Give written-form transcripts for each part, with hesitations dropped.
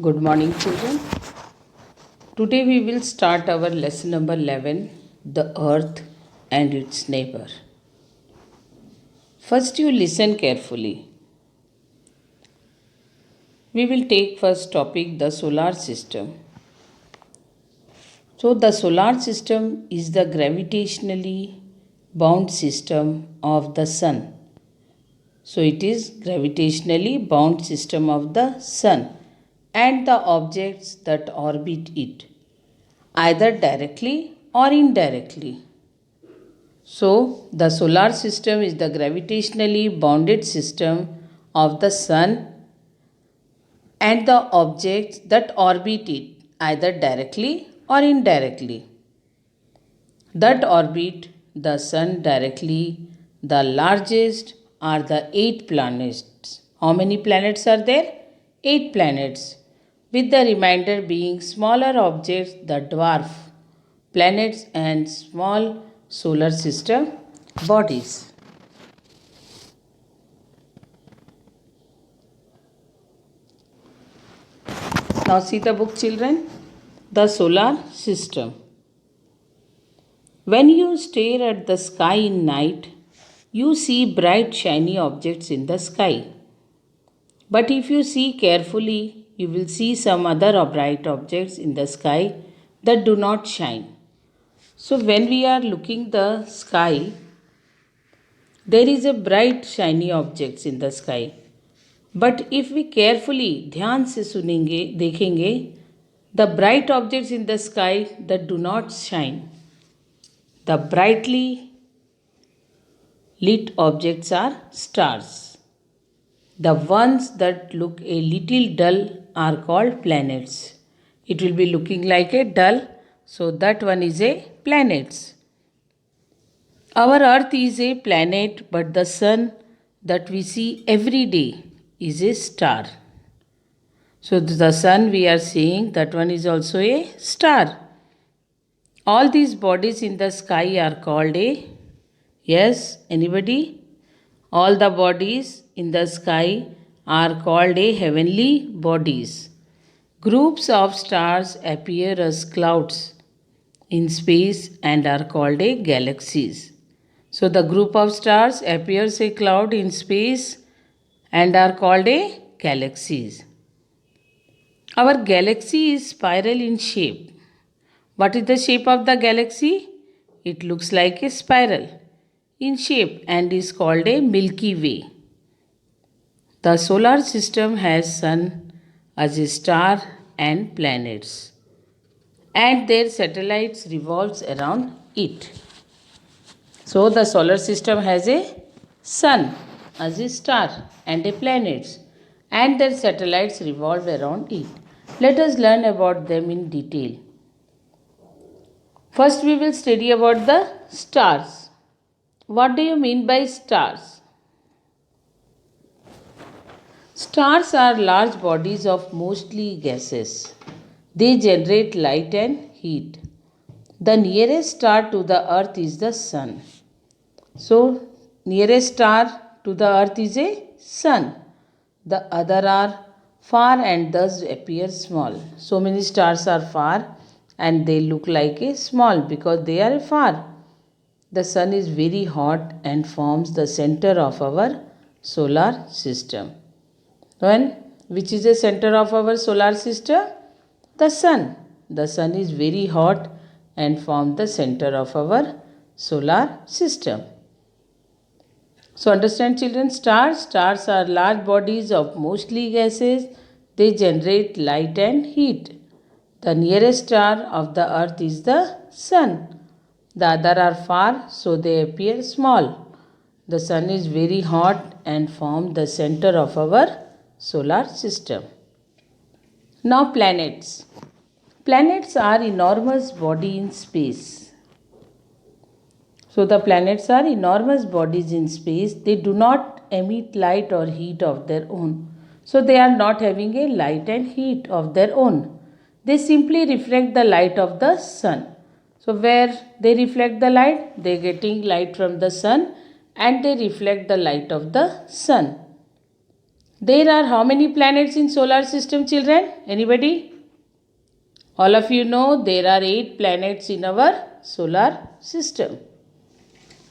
Good morning, children. Today we will start our lesson number 11, the earth and its neighbor. First, you listen carefully. We will take first topic, the solar system. So, the solar system is the gravitationally bound system of the sun. So, it is gravitationally bound system of the sun and the objects that orbit it, either directly or indirectly. So, the solar system is the gravitationally bounded system of the sun and the objects that orbit it, either directly or indirectly. That orbit the sun directly, the largest are the 8 planets. How many planets are there? 8 planets, with the remainder being smaller objects, the dwarf planets and small solar system bodies. Now see the book, children. The solar system. When you stare at the sky in night, you see bright shiny objects in the sky. But if you see carefully, you will see some other bright objects in the sky that do not shine. So when we are looking the sky, there is a bright shiny objects in the sky. But if we carefully ध्यान से सुनेंगे देखेंगे the bright objects in the sky that do not shine, the brightly lit objects are stars. The ones that look a little dull are called planets. It will be looking like a dull, so that one is a planets. Our earth is a planet, but the sun that we see every day is a star. So the sun we are seeing, that one is also a star. All these bodies in the sky are called a, yes, anybody? All the bodies in the sky are called a heavenly bodies. Groups of stars appear as clouds in space and are called a galaxies. So the group of stars appears a cloud in space and are called a galaxies. Our galaxy is spiral in shape. What is the shape of the galaxy? It looks like a spiral in shape and is called a Milky Way. The solar system has sun as a star and planets, and their satellites revolves around it. So the solar system has a sun as a star and a planets, and their satellites revolve around it. Let us learn about them in detail. First we will study about the stars. What do you mean by stars? Stars are large bodies of mostly gases. They generate light and heat. The nearest star to the earth is the sun. So, nearest star to the earth is a sun. The other are far and thus appear small. So many stars are far and they look like a small because they are far. The sun is very hot and forms the center of our solar system. When which is the center of our solar system? The sun. The sun is very hot and forms the center of our solar system. So understand, children, stars. Stars are large bodies of mostly gases. They generate light and heat. The nearest star of the earth is the sun. The other are far, so they appear small. The sun is very hot and forms the center of our solar system. Now planets. Planets are enormous body in space. So the planets are enormous bodies in space. They do not emit light or heat of their own. So they are not having a light and heat of their own. They simply reflect the light of the sun. So where they reflect the light, they are getting light from the sun and they reflect the light of the sun. There are how many planets in solar system, children? Anybody? All of you know there are 8 planets in our solar system.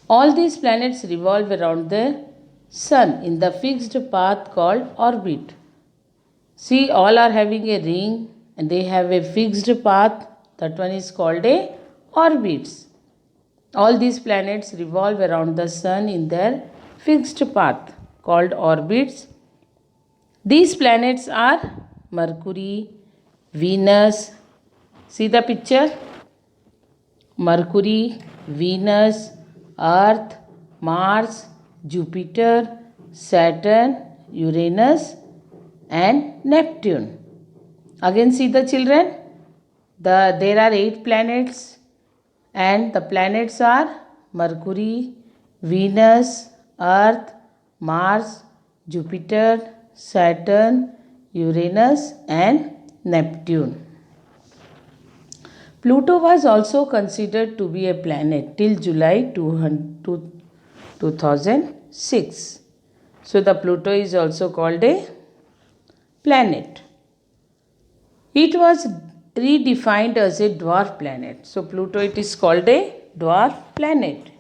All these planets revolve around the sun in the fixed path called orbit. See, all are having a ring and they have a fixed path. That one is called a orbits. All these planets revolve around the sun in their fixed path called orbits. These planets are Mercury, Venus. See the picture? Mercury, Venus, Earth, Mars, Jupiter, Saturn, Uranus, and Neptune. Again, see the children? There are 8 planets, and the planets are Mercury, Venus, Earth, Mars, Jupiter, Saturn, Uranus, and Neptune. Pluto was also considered to be a planet till July 2006. So the Pluto is also called a planet. It was redefined as a dwarf planet. So Pluto, it is called a dwarf planet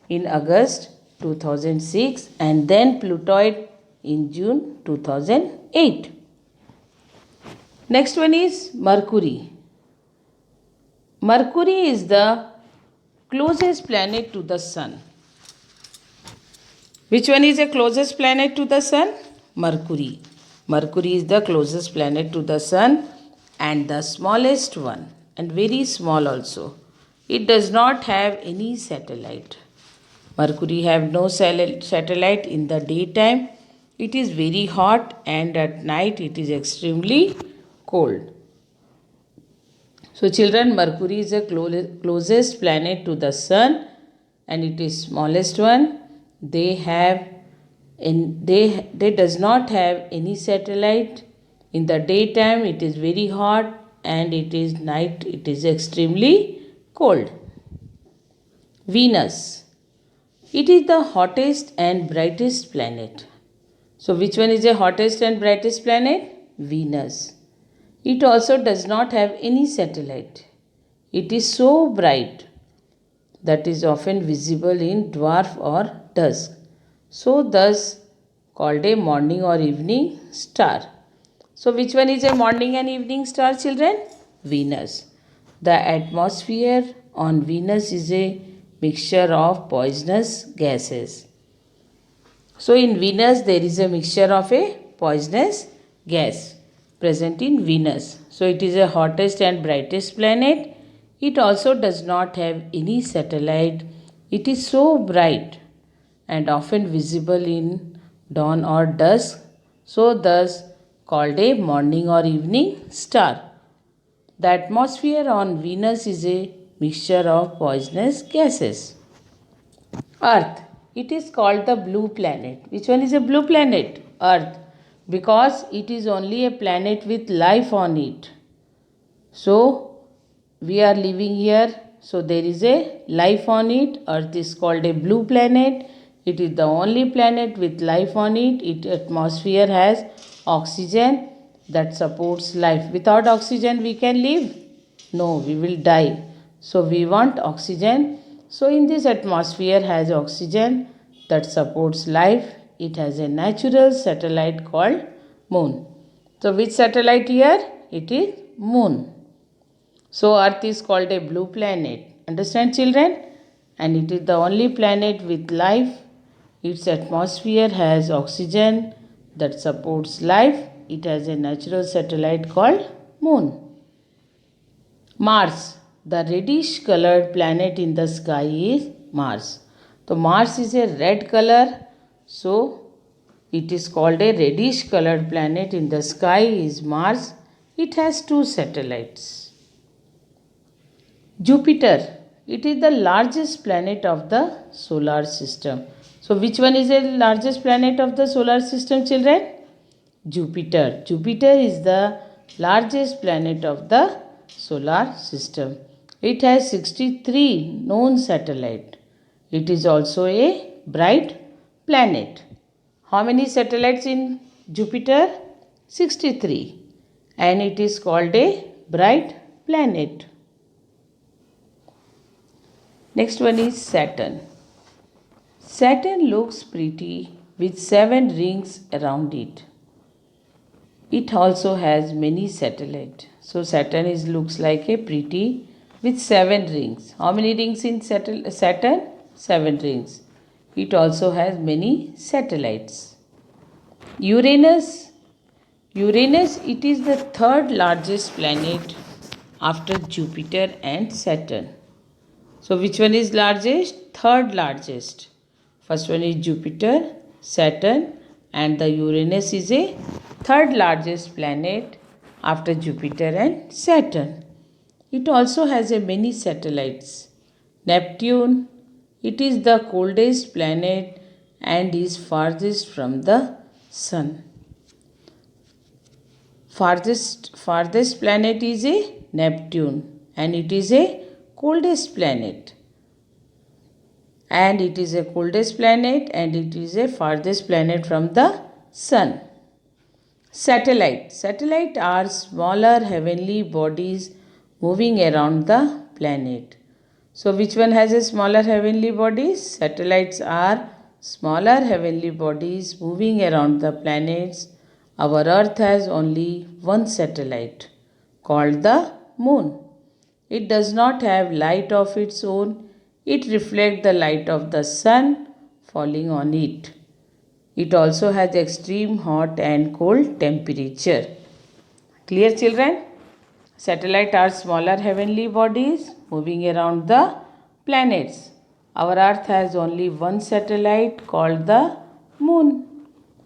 in August 2006 and then Plutoid in June 2008. Next one is Mercury. Mercury is the closest planet to the sun. Which one is the closest planet to the sun? Mercury. Mercury is the closest planet to the sun and the smallest one, and very small also. It does not have any satellite. Mercury have no satellite in the daytime. It is very hot and at night it is extremely cold. So children, Mercury is the closest planet to the sun and it is smallest one. They does not have any satellite. In the daytime it is very hot and it is night it is extremely cold. Venus. It is the hottest and brightest planet. So which one is the hottest and brightest planet? Venus. It also does not have any satellite. It is so bright that is often visible in dwarf or dusk. So thus called a morning or evening star. So which one is a morning and evening star, children? Venus. The atmosphere on Venus is a mixture of poisonous gases. So in Venus there is a mixture of a poisonous gas present in Venus. So it is the hottest and brightest planet. It also does not have any satellite. It is so bright and often visible in dawn or dusk. So thus called a morning or evening star. The atmosphere on Venus is a mixture of poisonous gases. Earth. It is called the blue planet. Which one is a blue planet? Earth. Because it is only a planet with life on it. So we are living here. So there is a life on it. Earth is called a blue planet. It is the only planet with life on it. Its atmosphere has oxygen that supports life. Without oxygen we can live? No, we will die. So we want oxygen. So in this atmosphere has oxygen that supports life. It has a natural satellite called moon. So which satellite here? It is moon. So earth is called a blue planet. Understand, children? And it is the only planet with life. Its atmosphere has oxygen that supports life. It has a natural satellite called moon. Mars. The reddish colored planet in the sky is Mars. So Mars is a red color. So it is called a reddish colored planet in the sky is Mars. It has 2 satellites. Jupiter. It is the largest planet of the solar system. So which one is the largest planet of the solar system, children? Jupiter. Jupiter is the largest planet of the solar system. It has 63 known satellites. It is also a bright planet. How many satellites in Jupiter 63, and it is called a bright planet. Next one is Saturn. Saturn looks pretty with 7 rings around it. It also has many satellites. So Saturn looks like a pretty with 7 rings. How many rings in Saturn? 7 rings. It also has many satellites. Uranus. Uranus, it is the third largest planet after Jupiter and Saturn. So which one is largest? Third largest. First one is Jupiter, Saturn, and the Uranus is a third largest planet after Jupiter and Saturn. It also has a many satellites. Neptune, it is the coldest planet and is farthest from the sun. Farthest planet is a Neptune, and it is a coldest planet. And it is a coldest planet, and it is a farthest planet from the sun. Satellite are smaller heavenly bodies moving around the planet. So which one has a smaller heavenly bodies? Satellites are smaller heavenly bodies moving around the planets. Our earth has only one satellite called the moon. It does not have light of its own. It reflects the light of the sun falling on it. It also has extreme hot and cold temperature. Clear, children? Satellites are smaller heavenly bodies moving around the planets. Our earth has only one satellite called the moon.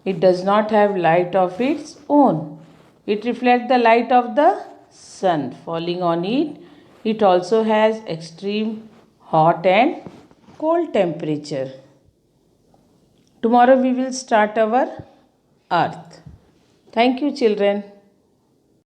It does not have light of its own. It reflects the light of the sun falling on it. It also has extreme hot and cold temperature. Tomorrow we will start our earth. Thank you, children.